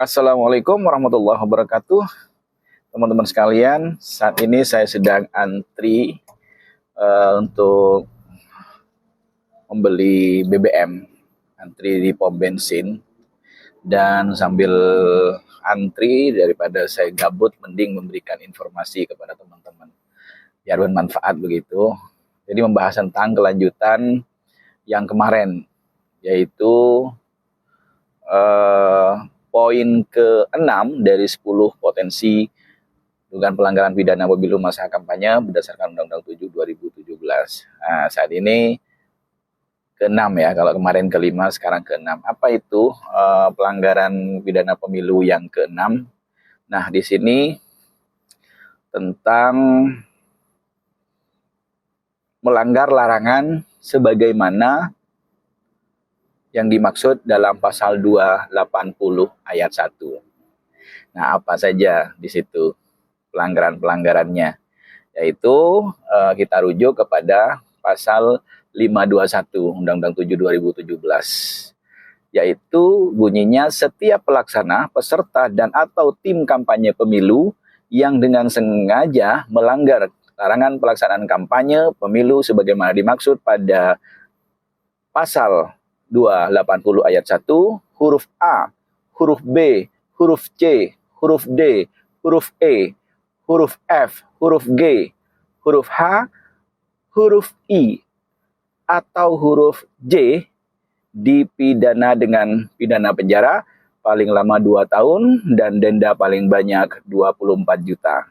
Assalamualaikum warahmatullahi wabarakatuh. Teman-teman sekalian, saat ini saya sedang antri untuk membeli BBM, antri di pom bensin. Dan sambil antri, daripada saya gabut, mending memberikan informasi kepada teman-teman biar bermanfaat begitu. Jadi membahas tentang kelanjutan yang kemarin, yaitu poin ke-6 dari 10 potensi dugaan pelanggaran pidana pemilu masa kampanye berdasarkan Undang-Undang 7 2017. Nah, saat ini ke-6 ya, kalau kemarin ke-5, sekarang ke-6. Apa itu pelanggaran pidana pemilu yang ke-6? Nah, di sini tentang melanggar larangan sebagaimana yang dimaksud dalam pasal 280 ayat 1. Nah, apa saja di situ pelanggaran-pelanggarannya? Yaitu kita rujuk kepada pasal 521 Undang-Undang 7 2017. Yaitu bunyinya setiap pelaksana, peserta dan atau tim kampanye pemilu yang dengan sengaja melanggar larangan pelaksanaan kampanye pemilu sebagaimana dimaksud pada pasal 280 ayat 1, huruf A, huruf B, huruf C, huruf D, huruf E, huruf F, huruf G, huruf H, huruf I, atau huruf J dipidana dengan pidana penjara paling lama 2 tahun dan denda paling banyak 24 juta.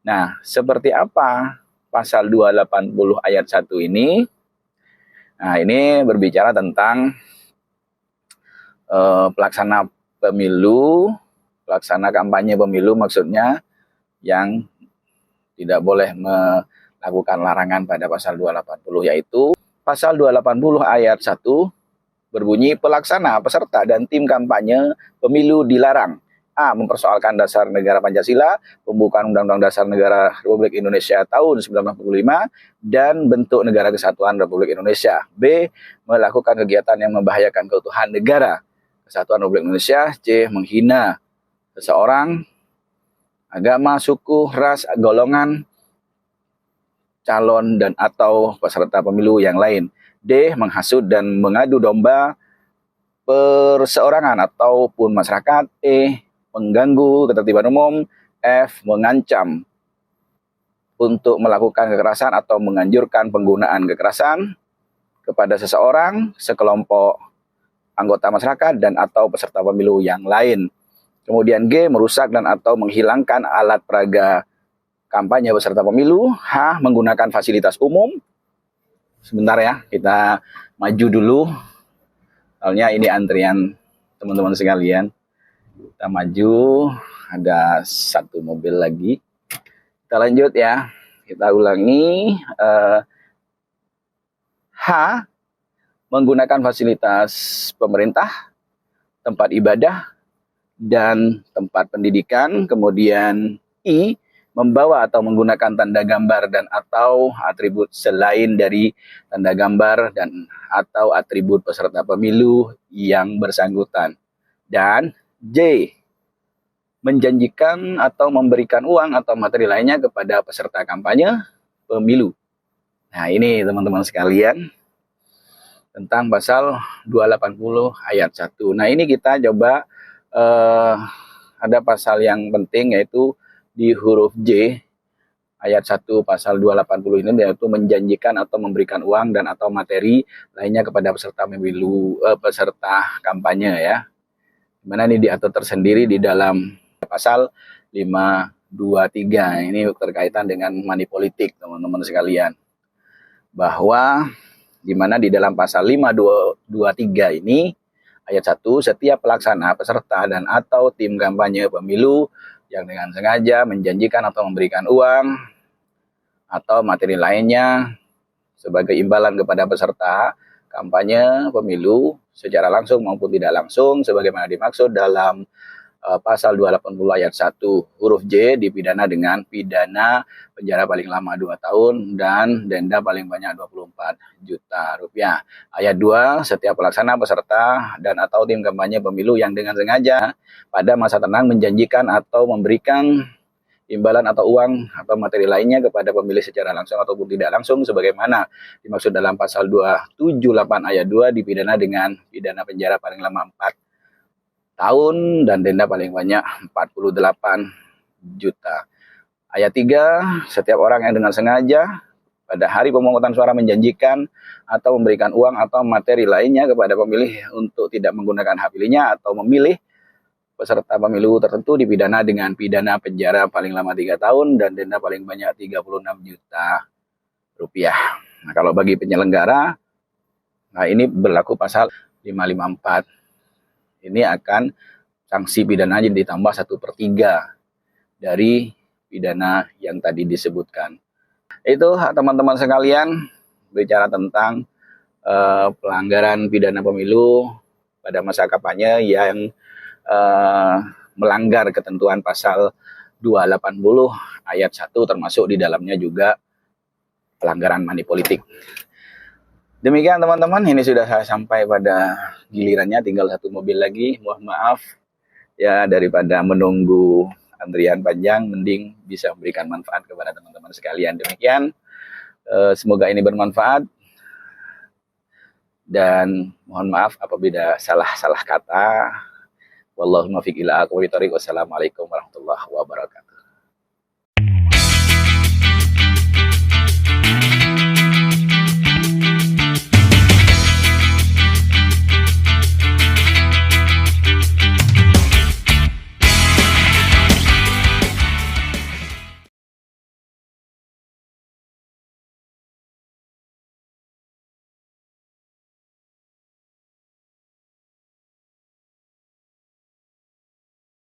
Nah, seperti apa pasal 280 ayat 1 ini? Nah, ini berbicara tentang pelaksana pemilu, pelaksana kampanye pemilu maksudnya, yang tidak boleh melakukan larangan pada pasal 280, yaitu pasal 280 ayat 1 berbunyi pelaksana, peserta, dan tim kampanye pemilu dilarang: A. Mempersoalkan dasar negara Pancasila, pembukaan Undang-Undang Dasar Negara Republik Indonesia tahun 1945, dan bentuk negara kesatuan Republik Indonesia. B. Melakukan kegiatan yang membahayakan keutuhan negara kesatuan Republik Indonesia. C. Menghina seseorang, agama, suku, ras, golongan, calon, dan atau peserta pemilu yang lain. D. Menghasut dan mengadu domba perseorangan ataupun masyarakat. E. Mengganggu ketertiban umum. F. Mengancam untuk melakukan kekerasan atau menganjurkan penggunaan kekerasan kepada seseorang, sekelompok anggota masyarakat, dan atau peserta pemilu yang lain. Kemudian G. Merusak dan atau menghilangkan alat peraga kampanye peserta pemilu. H. Menggunakan fasilitas umum. Sebentar ya, kita maju dulu. Soalnya ini antrian teman-teman sekalian. Kita maju, ada satu mobil lagi. Kita lanjut ya, kita ulangi. H. Menggunakan fasilitas pemerintah, tempat ibadah, dan tempat pendidikan. Kemudian I. Membawa atau menggunakan tanda gambar dan atau atribut selain dari tanda gambar dan atau atribut peserta pemilu yang bersangkutan. Dan J. Menjanjikan atau memberikan uang atau materi lainnya kepada peserta kampanye pemilu. Nah, ini teman-teman sekalian tentang pasal 280 ayat 1. Nah, ini kita coba ada pasal yang penting, yaitu di huruf J ayat 1 pasal 280 ini, yaitu menjanjikan atau memberikan uang dan atau materi lainnya kepada peserta pemilu, peserta kampanye ya. Dimana ini diatur tersendiri di dalam pasal 523. Ini terkaitan dengan money politik teman-teman sekalian. Bahwa dimana di dalam pasal 523 ini ayat 1, setiap pelaksana, peserta, dan atau tim kampanye pemilu yang dengan sengaja menjanjikan atau memberikan uang atau materi lainnya sebagai imbalan kepada peserta kampanye pemilu secara langsung maupun tidak langsung sebagaimana dimaksud dalam pasal 280 ayat 1 huruf J dipidana dengan pidana penjara paling lama 2 tahun dan denda paling banyak 24 juta rupiah. Ayat 2, setiap pelaksana, peserta, dan atau tim kampanye pemilu yang dengan sengaja pada masa tenang menjanjikan atau memberikan imbalan atau uang atau materi lainnya kepada pemilih secara langsung ataupun tidak langsung sebagaimana dimaksud dalam pasal 278 ayat 2 dipidana dengan pidana penjara paling lama 4 tahun dan denda paling banyak 48 juta. Ayat 3, setiap orang yang dengan sengaja pada hari pemungutan suara menjanjikan atau memberikan uang atau materi lainnya kepada pemilih untuk tidak menggunakan hak pilihnya atau memilih peserta pemilu tertentu dipidana dengan pidana penjara paling lama 3 tahun dan denda paling banyak 36 juta rupiah. Nah, kalau bagi penyelenggara, nah ini berlaku pasal 554. Ini akan sanksi pidananya ditambah 1/3 dari pidana yang tadi disebutkan. Itu teman-teman sekalian bicara tentang pelanggaran pidana pemilu pada masa kampanye yang melanggar ketentuan pasal 280 ayat 1 termasuk di dalamnya juga pelanggaran money politik. Demikian teman-teman, ini sudah saya sampai pada gilirannya, tinggal satu mobil lagi. Mohon maaf ya, daripada menunggu antrian panjang, mending bisa memberikan manfaat kepada teman-teman sekalian. Demikian, semoga ini bermanfaat dan mohon maaf apabila salah kata. Wallahul muwaffiq ila aqwamit thoriq. Wassalamualaikum warahmatullahi wabarakatuh.